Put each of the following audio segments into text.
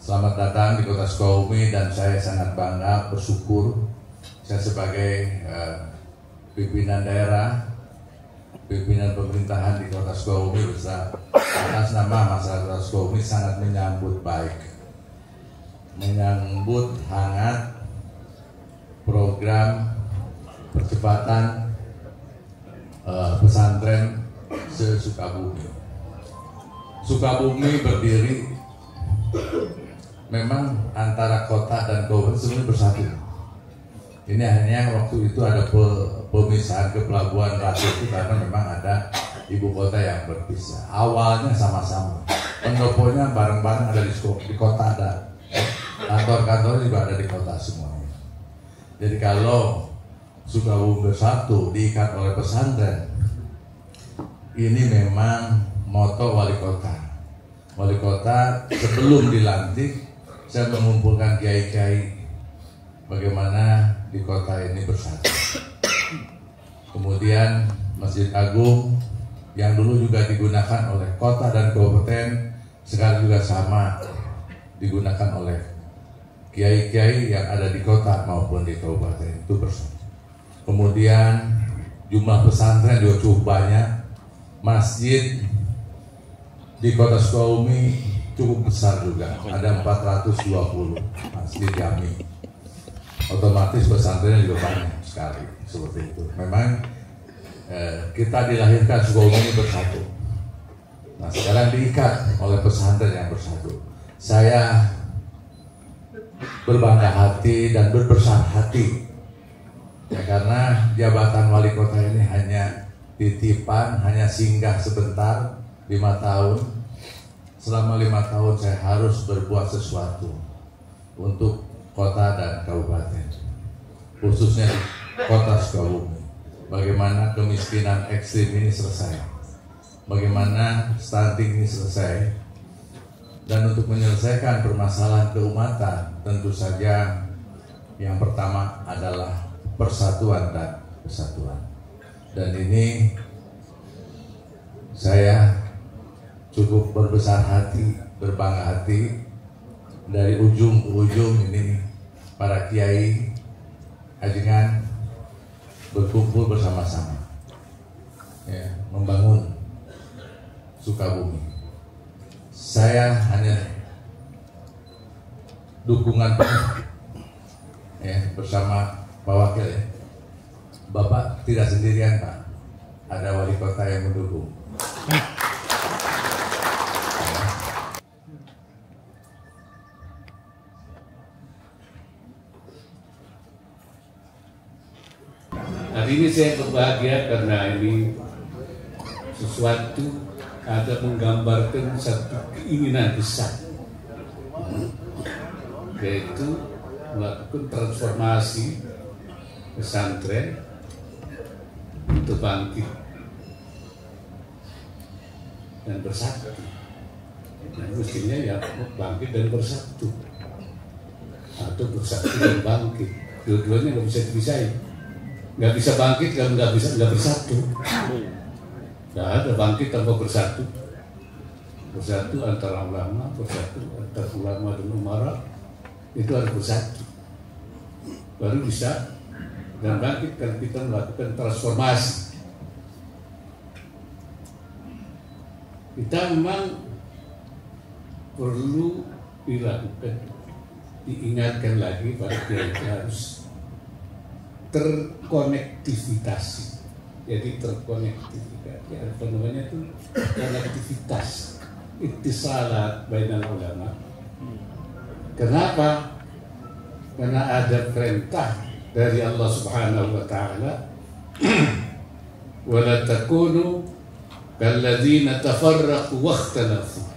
Selamat datang di Kota Sukabumi, dan saya sangat bangga, bersyukur saya sebagai pimpinan daerah, pimpinan pemerintahan di Kota Sukabumi atas nama masyarakat Kota Sukabumi sangat menyambut baik, menyambut hangat program percepatan pesantren se-Sukabumi. Sukabumi berdiri memang antara kota dan kabupaten sebenarnya bersatu. Ini hanya waktu itu ada pemisahan ke Pelabuhan Ratu itu karena memang ada ibu kota yang berpisah. Awalnya sama-sama, pendoponya bareng-bareng ada di kota, ada kantor-kantor juga ada di kota semuanya. Jadi kalau Sukabumi bersatu diikat oleh pesantren, ini memang moto wali kota. Wali kota sebelum dilantik saya mengumpulkan kiai-kiai bagaimana di kota ini bersatu. Kemudian Masjid Agung yang dulu juga digunakan oleh kota dan kabupaten sekarang juga sama digunakan oleh kiai-kiai yang ada di kota maupun di kabupaten, itu bersatu. Kemudian jumlah pesantren juga cukup banyak. Masjid di Kota Sukabumi cukup besar juga, ada 420 masjid jami. Otomatis pesantren juga banyak sekali seperti itu. Memang kita dilahirkan Sukabumi bersatu. Nah sekarang diikat oleh pesantren yang bersatu. Saya berbangga hati dan berbesar hati ya, karena jabatan wali kota ini hanya titipan, hanya singgah sebentar 5 tahun. Selama 5 tahun saya harus berbuat sesuatu untuk kota dan kabupaten, khususnya di Kota Sukabumi. Bagaimana kemiskinan ekstrim ini selesai, bagaimana stunting ini selesai, dan untuk menyelesaikan permasalahan keumatan tentu saja yang pertama adalah persatuan dan kesatuan. Dan ini saya cukup berbesar hati, berbangga hati, dari ujung ke ujung ini para kiai ajengan berkumpul bersama-sama ya, membangun Sukabumi. Saya hanya dukungan penuh ya, bersama Pak Wakil ya. Bapak tidak sendirian Pak, ada wali kota yang mendukung. Hari ini saya berbahagia karena ini sesuatu ada menggambarkan satu keinginan besar, yaitu melakukan transformasi pesantren untuk bangkit dan bersatu. Nah, mestinya ya bangkit dan bersatu, atau bersatu dan bangkit. Dua-duanya nggak bisa dipisahin. Nggak bisa bangkit kalau nggak bersatu. Nggak ada bangkit tanpa bersatu. Bersatu antara ulama, bersatu antara ulama dan umara, itu harus bersatu. Baru bisa dan bangkit kalau kita melakukan transformasi. Kita memang perlu dilakukan, diingatkan lagi pada kita harus terkonektivitas. Jadi terkonektivitas, ya, apa namanya itu konektivitas, ittisalat bainal ulama. Kenapa? Karena ada perintah dari Allah Subhanahu wa taala, wala takunu kalladzina tafarraqu wakhtalafu.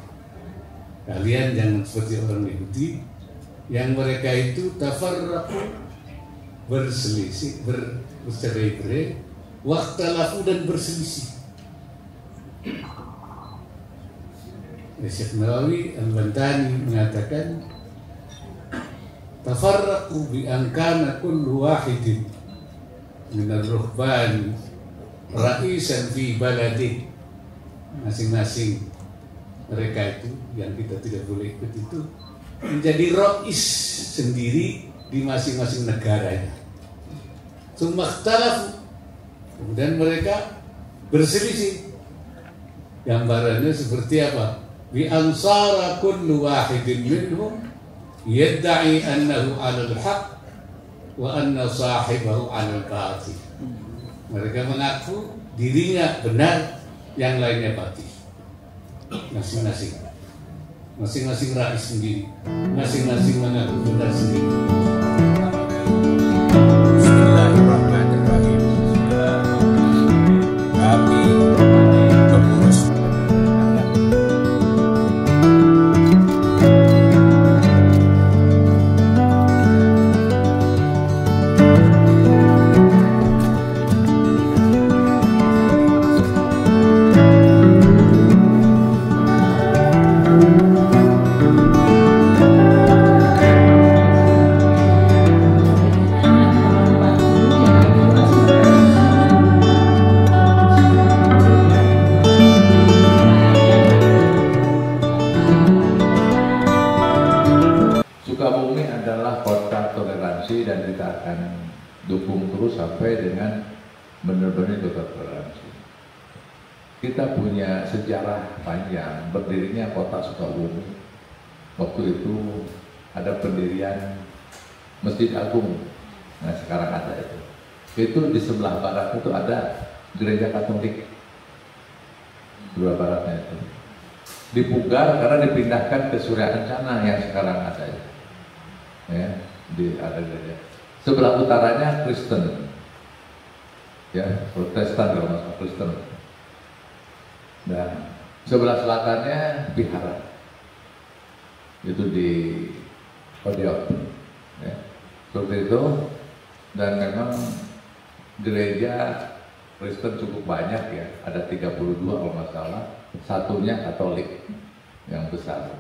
Kalian jangan seperti orang Yahudi yang mereka itu tafarraqu, berselisih, bercerai-berai, wakhtalafu dan berselisih. Syekh Nawawi Al-Bantani mengatakan tafarraqu bi an kana kullu wahidin min ar-ruhban ra'isan fi baladi. Masing-masing mereka itu yang kita tidak boleh ikut itu menjadi rais sendiri di masing-masing negaranya. Tsumma ikhtalafu, kemudian mereka berselisih. Gambarannya seperti apa? Bi ansara kullu wahidin minhum yadda'i annahu 'alal haqq wa anna sahibahu 'alal batil. Mereka mengaku dirinya benar, yang lainnya batil. Masing-masing rais sendiri, masing-masing mengaku benar sendiri. Bismillahirrahmanirrahim. Kami pengurus Sukabumi adalah kota toleransi dan kita akan dukung terus sampai dengan benar-benar kota toleransi. Kita punya sejarah panjang berdirinya kota Sukabumi. Waktu itu ada pendirian Masjid Agung, nah sekarang ada itu. Itu di sebelah barat itu ada gereja Katolik, sebelah baratnya itu. Dipugar karena dipindahkan ke Surya Kencana yang sekarang ada itu. Ya, ada gereja. Sebelah utaranya Kristen, ya Protestan kalau masuk Kristen. Dan sebelah selatannya Vihara, itu di Odiok, ya. Seperti itu. Dan memang gereja Kristen cukup banyak ya, ada 32 kalau nggak salah, satunya Katolik yang besar.